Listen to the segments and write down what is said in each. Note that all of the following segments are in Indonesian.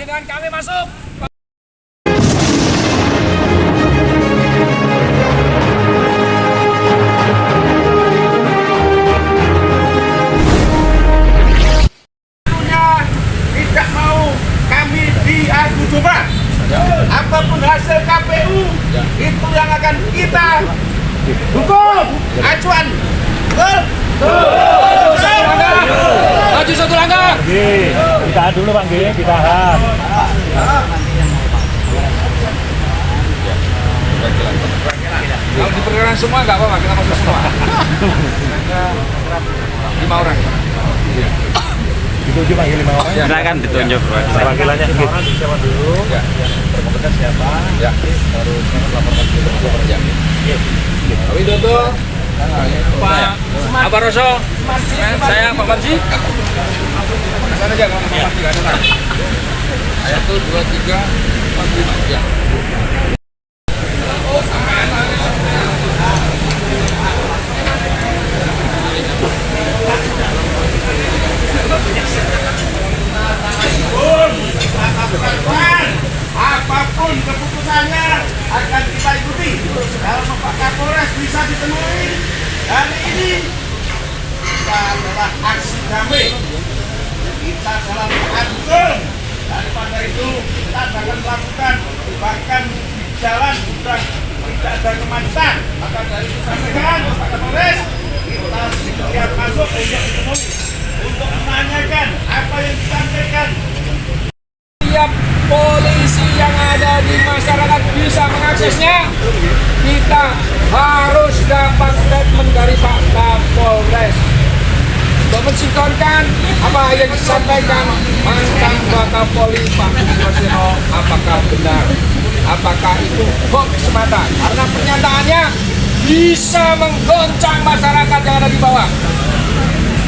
Izinkan kami masuk. Tidak mau kami diadu domba. Apapun hasil KPU itu yang akan kita hukum. Acuan. Maju satu langkah. Ditahan dulu Pak, ditahan. Kalau diperkirakan semua nggak apa-apa, kita masuk semua. 5 orang. Ditunjuk panggil 5 orang. Silakan ditunjuk. Perwakilannya siapa dulu? Ya. Berkompeten siapa? Ya. Baru laporkan dulu. Ya. Pak Widodo, Pak Baroso, saya Pak Manji. Sana aja Pak Manji, nggak ada. 1, 2, 3, 4, 5. Ya. Apapun keputusannya akan kita ikuti. Kalau Pak Kapolres bisa ditemui hari ini, kita adalah aksi damai. Kita dalam aturan. Daripada itu kita akan melakukan, bahkan di jalan sudah tidak ada kemacetan. Maka dari itu sampaikan Pak Kapolres, kita siap masuk untuk ditemui, untuk menanyakan apa yang disampaikan. Setiap polisi yang ada di masyarakat bisa mengaksesnya. Kita harus dapat statement dari Pak Kapolres untuk mensinkronkan apa yang disampaikan mantan Wakapolri Pak Susilo. Apakah benar? Apakah itu hoax semata? Karena pernyataannya bisa menggoncang masyarakat yang ada di bawah.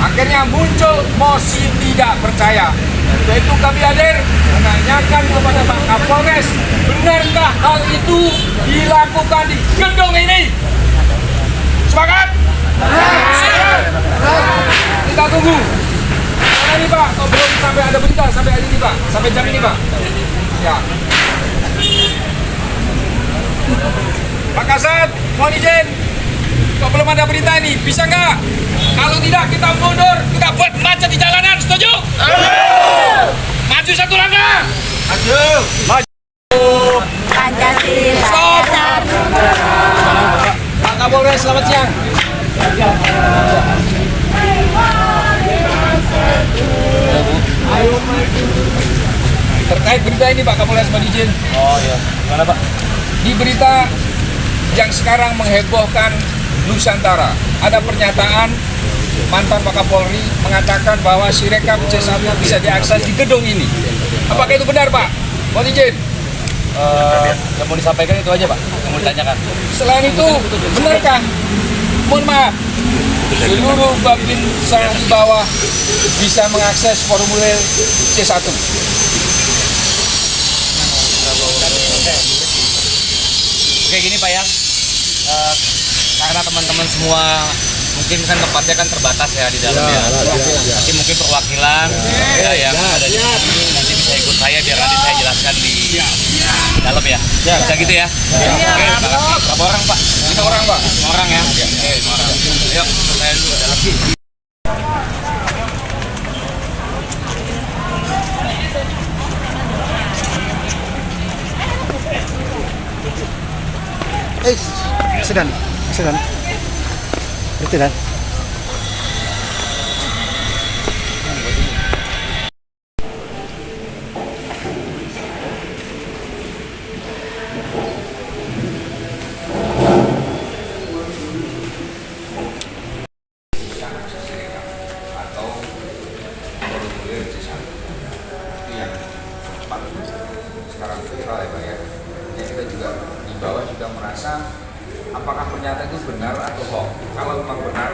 Akhirnya muncul mosi tidak percaya. Untuk itu kami hadir menanyakan kepada Pak Kapolres, benarkah hal itu dilakukan di gedung ini? Sepakat? Kita tunggu. Karena ini Pak, kok belum sampai ada berita sampai hari ini Pak, sampai jam ini Pak. Ya. Pak Kasat, mohon izin. Kok belum ada berita ini, bisa nggak? Kalau tidak kita mundur, kita buat macet di jalanan, setuju? Maju satu langkah. Maju. Pancasila. Stop. Pak Kapolres, selamat siang. Terkait berita ini Pak Kapolres, mohon izin. Oh iya. Mana Pak? Di berita yang sekarang menghebohkan Nusantara, ada pernyataan mantan Wakapolri mengatakan bahwa Sirekap C1 bisa diakses di gedung ini. Apakah itu benar Pak? Mohon izin. Yang mau disampaikan itu aja Pak, yang mau ditanyakan. Selain itu, benarkah? Mohon maaf, seluruh Babinsa di bawah bisa mengakses formulir C1. Oke gini Pak ya, karena teman-teman semua mungkin kan tempatnya kan terbatas ya di dalam ya. Nanti mungkin perwakilan ya yang ada di sini nanti bisa ikut saya biar nanti saya jelaskan di dalam ya. Bisa gitu ya. Oke, terima kasih. Berapa orang Pak? 5 orang Pak. 5 orang ya. Oke, 5 orang. Yuk, saya dulu dalam. Sedang. Itu kan? Atau formulir C1 itu yang cepat sekarang viral ya Pak ya. Jadi kita juga di bawah juga merasa apakah pernyataan itu benar atau hoax. Kalau memang benar,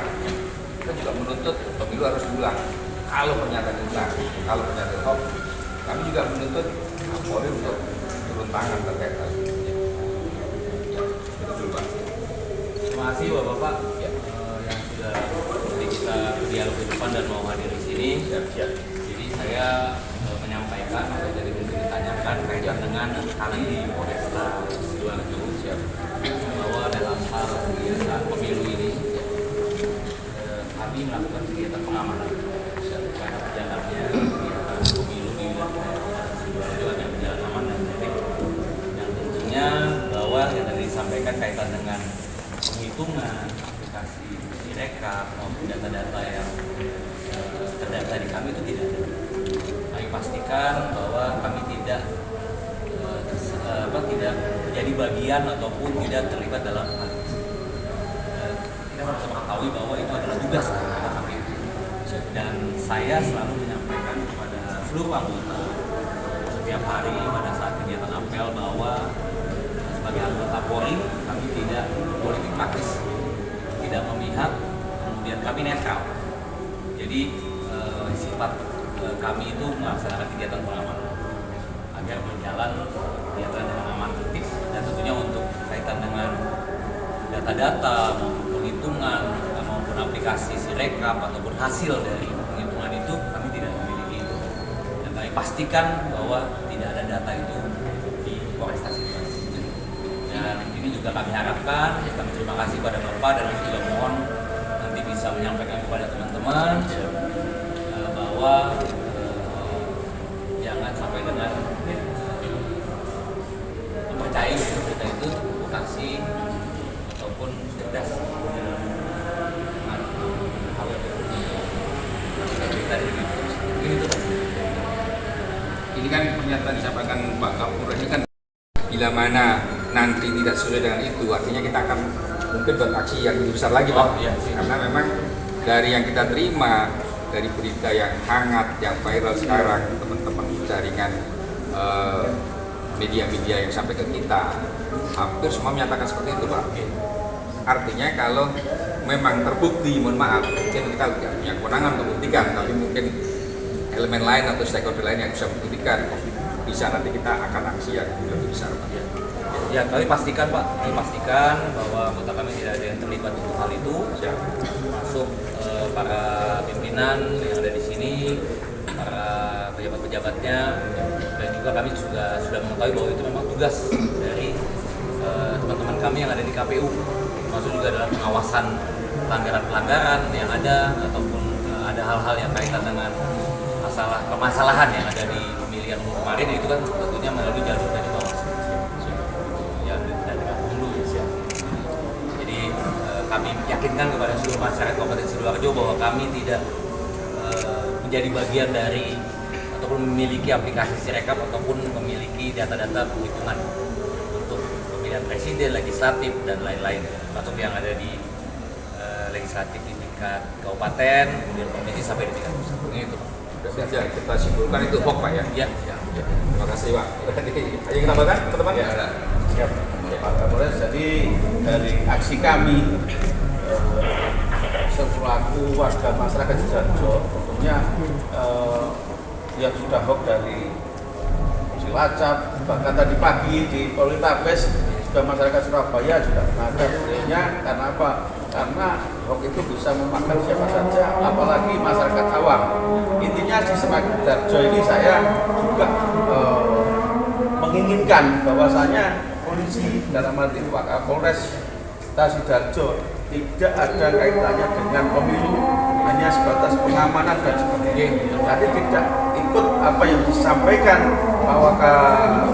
kita juga menuntut pemilu harus diulang. Kalau pernyataan itu benar, kalau pernyataan hoax, kami juga menuntut Kapolri untuk turun tangan terkait hal ini. Ya, betul Pak. Terima kasih Bapak-Bapak yang sudah beri kita dialog di depan dan mau hadir di sini. Siap. Jadi saya menyampaikan atau dari menteri kaitan dengan kami di Polresta Sidoarjo bahwa dalam hal kegiatan pemilu ini kami melakukan kegiatan pengamanan karena berjalannya kegiatan pemilu di wilayah Sidoarjo ada berjalan aman dan tertib, dan tentunya bahwa yang tadi disampaikan kaitan dengan penghitungan aplikasi Sirekap maupun data-data yang terdaftar di kami itu tidak ada. Kami pastikan bahwa kami tidak tidak menjadi bagian ataupun tidak terlibat dalam hal ini. Kita harus mengetahui bahwa itu adalah tugas kepada kami, dan saya selalu menyampaikan kepada seluruh anggota setiap hari pada saat kegiatan apel bahwa sebagai anggota Polri kami tidak politik praktis, tidak memihak, kemudian kami netral. Jadi sifat kami itu melaksanakan kegiatan pengamanan agar berjalan kegiatan dengan aman tertib, dan tentunya untuk kaitan dengan data-data maupun penghitungan maupun aplikasi Sirekap ataupun hasil dari penghitungan itu kami tidak memiliki itu, dan kami pastikan bahwa tidak ada data itu di Polresta Sidoarjo. Dan ini juga kami harapkan, kami terima kasih pada Bapak, dan kami juga mohon nanti bisa menyampaikan kepada teman-teman bahwa jangan sampai dengan mempercayai berita itu terprovokasi ataupun cerdas dalam hal berita dari itu. Ini kan pernyataan disampaikan Pak Kapolres ini kan bila mana nanti tidak sesuai dengan itu, artinya kita akan mungkin buat aksi yang lebih besar lagi, Pak. Iya. Karena memang dari yang kita terima, dari berita yang hangat, yang viral sekarang, teman-teman jaringan media-media yang sampai ke kita, hampir semua menyatakan seperti itu, Pak. Artinya kalau memang terbukti, mohon maaf, mungkin kita tidak punya kewenangan untuk membuktikan, tapi mungkin elemen lain atau stakeholder lain yang bisa membuktikan, bisa nanti kita akan aksi yang lebih besar, Pak. Ya, kami pastikan Pak, kami pastikan bahwa anggota kami tidak ada yang terlibat untuk hal itu, termasuk para pimpinan yang ada di sini, para pejabat-pejabatnya, dan juga kami juga sudah mengetahui bahwa itu memang tugas dari teman-teman kami yang ada di KPU, termasuk juga dalam pengawasan pelanggaran-pelanggaran yang ada ataupun ada hal-hal yang kaitan dengan permasalahan yang ada di pemilihan umum kemarin, itu kan tentunya melalui jalur dari Bawaslu. Jadi kami yakinkan kepada seluruh masyarakat Kabupaten Sidoarjo bahwa kami tidak menjadi bagian dari ataupun memiliki aplikasi Sirekap ataupun memiliki data-data penghitungan untuk pemilihan presiden, legislatif, dan lain-lain, termasuk yang ada di legislatif di tingkat kabupaten, kemudian provinsi sampai di tingkat pusat. Itu. Ya, kita simpulkan itu hoax, Pak, ya. Ya. Terima kasih, Pak. Ayo kita tambahkan, teman-teman. Ya, siap. Pak Kapolres, jadi dari aksi kami selaku warga masyarakat Sidoarjo, tentunya yang sudah hoax dari Cilacap, bahkan tadi pagi di Politekkes juga masyarakat Surabaya juga ada sebenarnya. Karena apa? Karena hoax itu bisa memakan siapa saja, apalagi masyarakat awam. Intinya di Sidoarjo ini saya juga menginginkan bahwasanya polisi dalam arti Pak Kapolres Sidoarjo tidak ada kaitannya dengan pemilu, hanya sebatas pengamanan dan sebagainya. Jadi tidak ikut apa yang disampaikan bahwa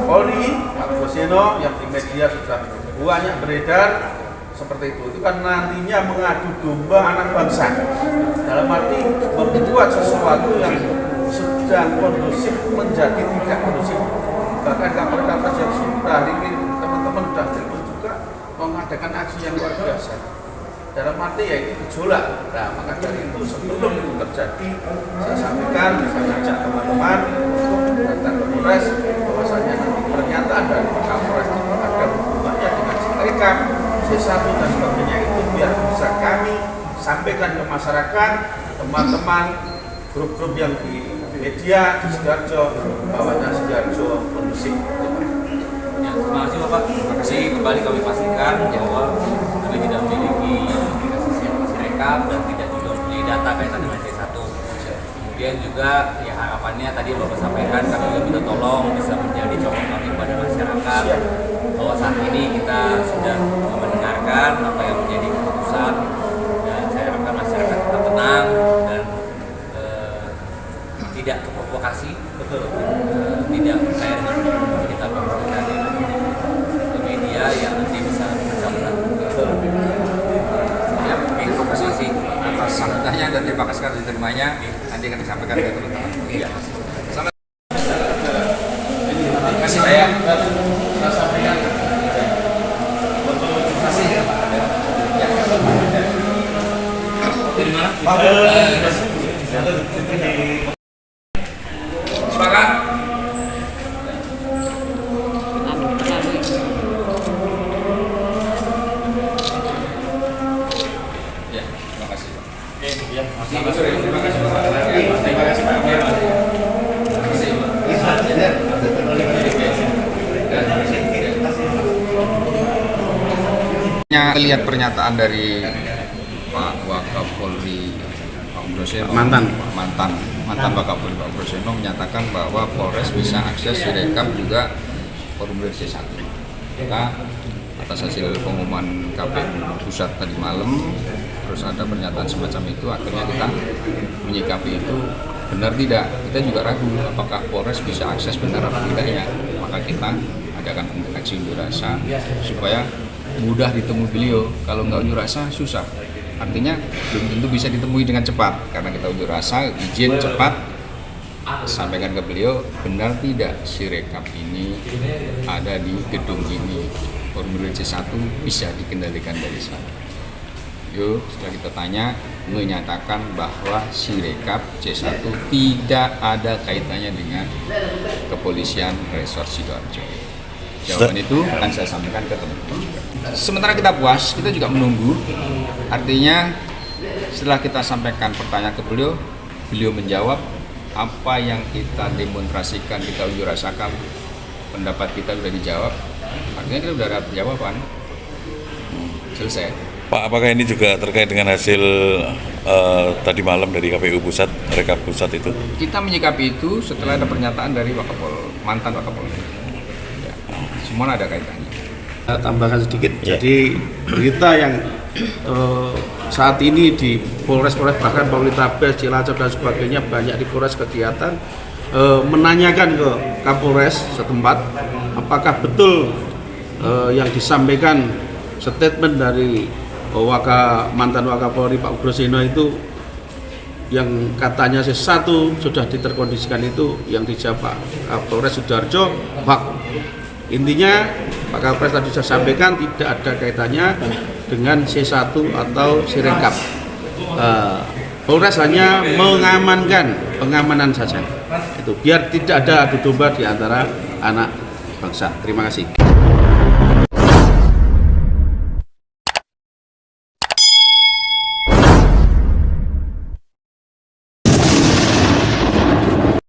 Polri, Pak Boseno, yang di media sudah banyak beredar seperti itu kan nantinya mengadu domba anak bangsa, dalam arti membuat sesuatu yang sedang kondusif menjadi tidak kondusif. Bahkan kabar-kabar yang sudah ini teman-teman sudah telepon juga mengadakan aksi yang luar biasa, dalam arti ya itu gejolak. Nah, maka dari itu sebelum itu terjadi, saya sampaikan, saya ngajak teman-teman untuk datang ke Polres bahwasanya nanti pernyataan dari Pak Kapolres ada hubungannya dengan Sirekap, C1 dan sebagainya, itu biar bisa kami sampaikan ke masyarakat, teman-teman, grup-grup yang di media di Sidoarjo, bahwanya Sidoarjo kondusif. Ya, terima kasih Bapak. Terima kasih. Kembali kami pastikan bahwa kami tidak memiliki aplikasi Sirekap dan tidak juga memiliki data kaitan dengan C1. Kemudian juga ya harapannya tadi Bapak sampaikan, kami juga minta tolong bisa menjadi contoh kami terima kasih karena diterimanya. Nanti akan disampaikan ke teman-teman. Iya. Terima kasih Pak ya. Saya sampaikan. Terima kasih. Ya. Dari mana? Sepakat? Ya, terima kasih. Selamat sore. Terima kasih Pak. Terima kasih Pak. Terima kasih. Lihat pernyataan dari Pak Wakapolri Pak Broseno, mantan Wakapolri Pak Broseno menyatakan bahwa Polres bisa akses Sirekap juga formulir C1. Kita atas hasil pengumuman KPU pusat tadi malam, terus ada pernyataan semacam itu, akhirnya kita menyikapi itu benar tidak. Kita juga ragu apakah Polres bisa akses benar atau tidaknya. Maka kita adakan aksi unjuk rasa supaya mudah ditemui beliau. Kalau nggak unjuk rasa susah. Artinya belum tentu bisa ditemui dengan cepat. Karena kita unjuk rasa, izin cepat, sampaikan ke beliau benar tidak Sirekap ini ada di gedung ini, formulir C1 bisa dikendalikan dari sana. Yuk, setelah kita tanya, menyatakan bahwa Sirekap C1 tidak ada kaitannya dengan kepolisian Resort Sidoarjo. Jawaban itu akan saya sampaikan ke teman-teman juga. Sementara kita puas, kita juga menunggu. Artinya setelah kita sampaikan pertanyaan ke beliau, beliau menjawab apa yang kita demonstrasikan, kita unjuk rasakan, pendapat kita sudah dijawab. Artinya kita sudah ada jawaban. Selesai. Pak, apakah ini juga terkait dengan hasil tadi malam dari KPU Pusat, Rekap Pusat itu? Kita menyikapi itu setelah ada pernyataan dari mantan Wakapolri. Ya, semua ada kaitannya. Tambahkan sedikit. Jadi berita yang saat ini di Polres bahkan Polrestabes, Cilacap dan sebagainya banyak di Polres kegiatan menanyakan ke Kapolres setempat apakah betul yang disampaikan statement dari mantan Wakapolri Pak Broseno itu yang katanya C1 sudah diterkondisikan itu, yang dijawab Pak Kapolres Sidoarjo, Pak. Intinya Pak Kapolres tadi saya sampaikan tidak ada kaitannya dengan C1 atau Sirekap. Polres hanya mengamankan pengamanan saja. Itu biar tidak ada adu domba di antara anak bangsa. Terima kasih.